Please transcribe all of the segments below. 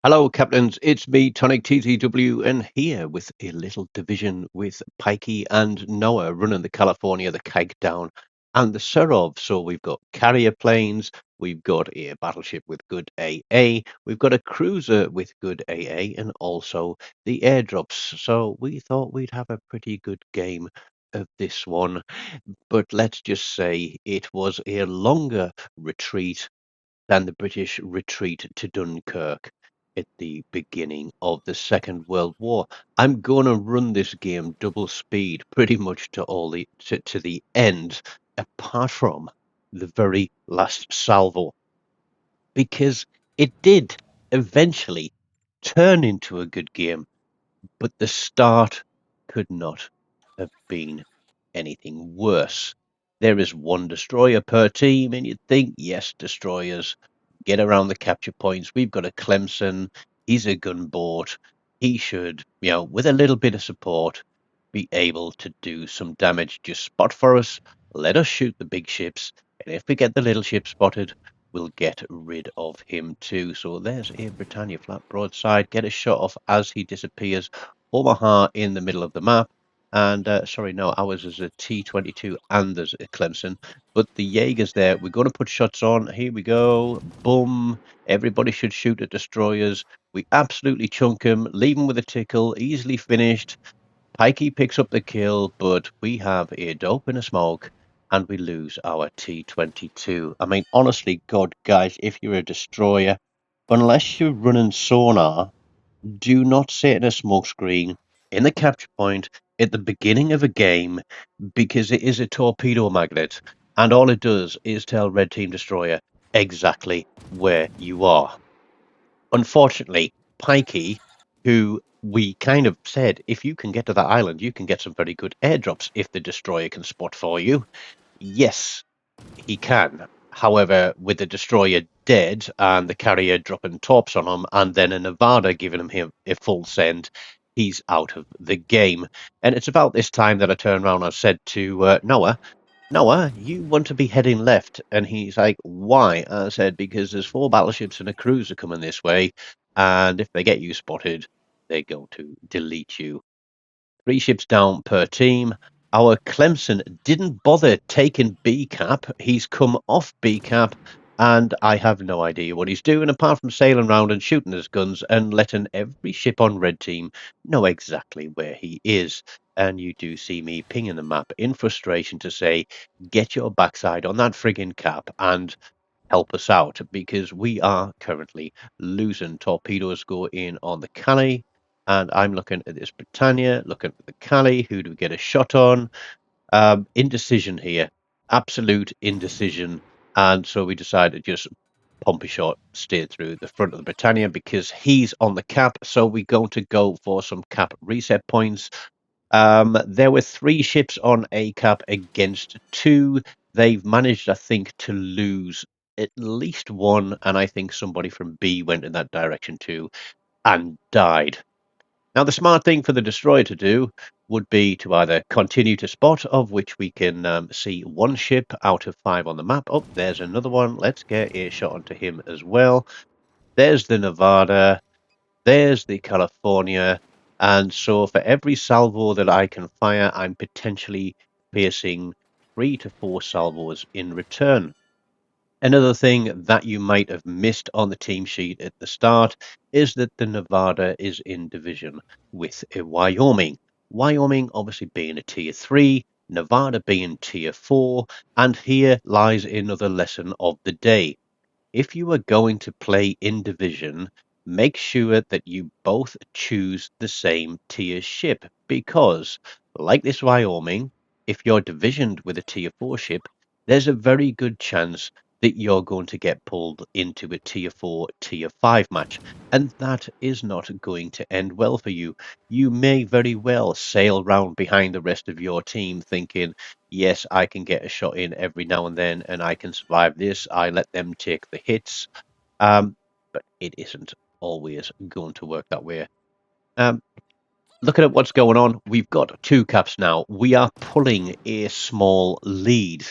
Hello, Captains. It's me, TONIK TTW, and here with a little division with Pikey and Noah running the California, the Kite down, and the Serov. So we've got carrier planes, we've got a battleship with good AA, we've got a cruiser with good AA, and also the airdrops. So we thought we'd have a pretty good game of this one. But let's just say it was a longer retreat than the British retreat to Dunkirk at the beginning of the Second World War. I'm going to run this game double speed pretty much to the end, apart from the very last salvo, because it did eventually turn into a good game, but the start could not have been anything worse. There is one destroyer per team, and you'd think, yes, destroyers get around the capture points. We've got a Clemson. He's a gunboat. He should, with a little bit of support, be able to do some damage. Just spot for us. Let us shoot the big ships. And if we get the little ship spotted, we'll get rid of him too. So there's a Britannia flat broadside. Get a shot off as he disappears. Omaha in the middle of the map. And sorry, no, ours is a T-22 and there's a Clemson. But the Jaeger's there. We're going to put shots on. Here we go. Boom. Everybody should shoot at destroyers. We absolutely chunk him, leave him with a tickle, easily finished. Pikey picks up the kill, but we have a dope and a smoke, and we lose our T-22. I mean, honestly, God, guys, if you're a destroyer, unless you're running sonar, do not sit in a smoke screen in the capture point at the beginning of a game because it is a torpedo magnet, and all it does is tell Red Team Destroyer exactly where you are. Unfortunately, Pikey, who we kind of said, if you can get to that island, you can get some very good airdrops if the destroyer can spot for you. Yes, he can. However, with the destroyer dead and the carrier dropping torps on him, and then a Nevada giving him a full send, he's out of the game. And it's about this time that I turned around and I said to Noah, Noah, you want to be heading left. And he's like, why? I said, because there's four battleships and a cruiser coming this way. And if they get you spotted, they're going to delete you. Three ships down per team. Our Clemson didn't bother taking B cap. He's come off B cap, and I have no idea what he's doing apart from sailing around and shooting his guns and letting every ship on red team know exactly where he is. And you do see me pinging the map in frustration to say, get your backside on that friggin' cap and help us out because we are currently losing. Torpedoes go in on the Calais, and I'm looking at this Britannia, looking at the Calais. Who do we get a shot on? Indecision here, absolute indecision. And so we decided to just pump a shot, steer through the front of the Britannia because he's on the cap. So we're going to go for some cap reset points. There were three ships on A cap against two. They've managed, I think, to lose at least one, and I think somebody from B went in that direction too and died. Now, the smart thing for the destroyer to do would be to either continue to spot, of which we can see one ship out of five on the map. Oh, there's another one. Let's get a shot onto him as well. There's the Nevada. There's the California. And so for every salvo that I can fire, I'm potentially piercing 3 to 4 salvos in return. Another thing that you might have missed on the team sheet at the start is that the Nevada is in division with a Wyoming. Wyoming obviously being a tier 3, Nevada being tier 4, and here lies another lesson of the day. If you are going to play in division, make sure that you both choose the same tier ship because, like this Wyoming, if you're divisioned with a tier 4 ship, there's a very good chance that you're going to get pulled into a tier 4, tier 5 match, and that is not going to end well for you. You may very well sail round behind the rest of your team thinking, yes, I can get a shot in every now and then and I can survive this. I let them take the hits. Um, but it isn't always going to work that way. Um, Looking at what's going on, we've got two caps now. We are pulling a small lead.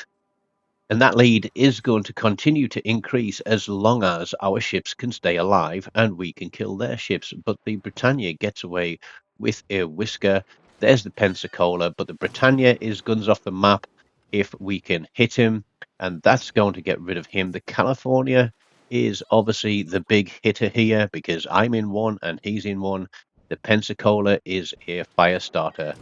And that lead is going to continue to increase as long as our ships can stay alive and we can kill their ships. But the Britannia gets away with a whisker. There's the Pensacola, but the Britannia is guns off the map if we can hit him, and that's going to get rid of him. The California is obviously the big hitter here because I'm in one and he's in one. The Pensacola is a fire starter.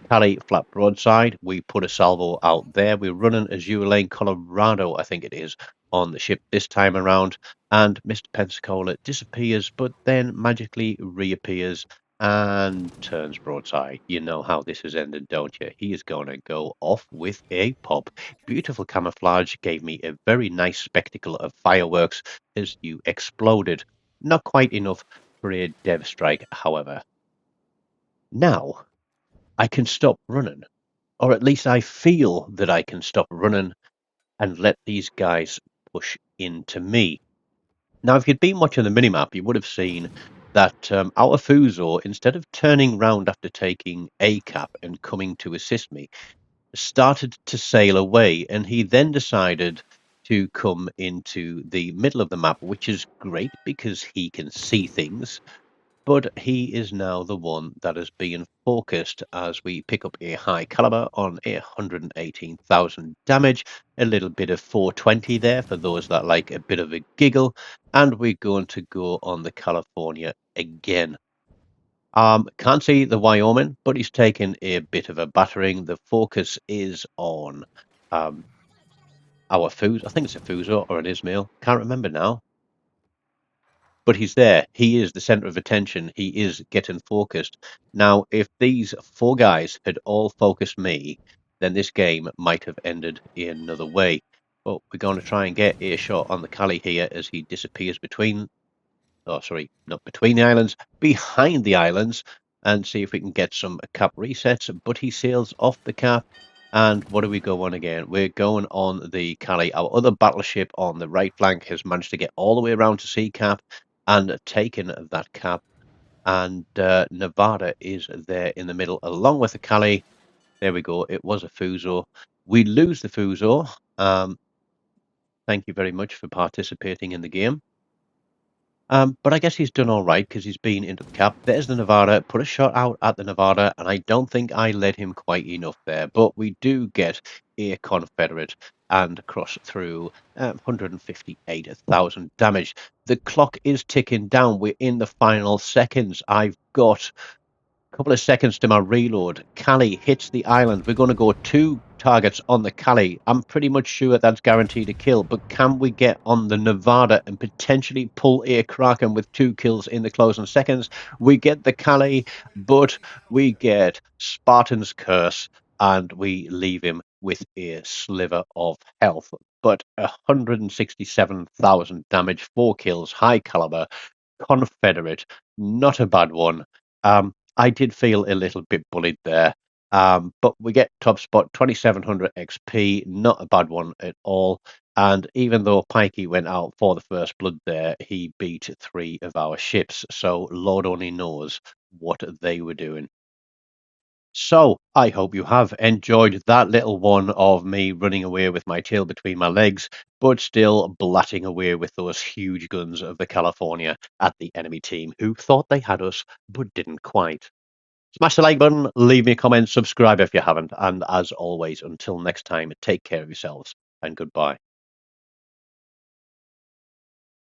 Cali flat broadside. We put a salvo out there. We're running Azure Lane, Colorado, I think it is, on the ship this time around. And Mr. Pensacola disappears, but then magically reappears and turns broadside. You know how this has ended, don't you? He is going to go off with a pop. Beautiful camouflage gave me a very nice spectacle of fireworks as you exploded. Not quite enough for a dev strike, however. Now, I can stop running, or at least I feel that I can stop running and let these guys push into me. Now, if you'd been watching the minimap, you would have seen that our Fuso, instead of turning round after taking a cap and coming to assist me, started to sail away, and he then decided to come into the middle of the map, which is great because he can see things. But he is now the one that is being focused as we pick up a high caliber on 118,000 damage, a little bit of 420 there for those that like a bit of a giggle, and we're going to go on the California again. Can't see the Wyoming, but he's taken a bit of a battering. The focus is on um, our Fuso. I think it's a Fuso or an Ismail. Can't remember now. But he's there. He is the center of attention. He is getting focused. Now, if these four guys had all focused me, then this game might have ended in another way. But we're going to try and get a shot on the Cali here as he disappears between, oh, sorry, not between the islands, behind the islands, and see if we can get some cap resets. But he sails off the cap. And what do we go on again? We're going on the Cali. Our other battleship on the right flank has managed to get all the way around to sea cap and taken that cap. And Nevada is there in the middle, along with the Cali. There we go. It was a Fuso. We lose the Fuso. Thank you very much for participating in the game. But I guess he's done all right because he's been into the cap. There's the Nevada. Put a shot out at the Nevada, and I don't think I led him quite enough there. But we do get a Confederate and cross through 158,000 damage. The clock is ticking down. We're in the final seconds. I've got couple of seconds to my reload. Cali hits the island. We're going to go two targets on the Cali. I'm pretty much sure that's guaranteed a kill, but can we get on the Nevada and potentially pull a Kraken with two kills in the closing seconds? We get the Cali, but we get Spartan's Curse and we leave him with a sliver of health. But 167,000 damage, 4 kills, high caliber, Confederate, not a bad one. I did feel a little bit bullied there. But we get top spot 2700 XP, not a bad one at all. And even though Pikey went out for the first blood there, he beat 3 of our ships. So Lord only knows what they were doing. So I hope you have enjoyed that little one of me running away with my tail between my legs, but still blatting away with those huge guns of the California at the enemy team who thought they had us, but didn't quite. Smash the like button, leave me a comment, subscribe if you haven't, and as always, until next time, take care of yourselves and goodbye.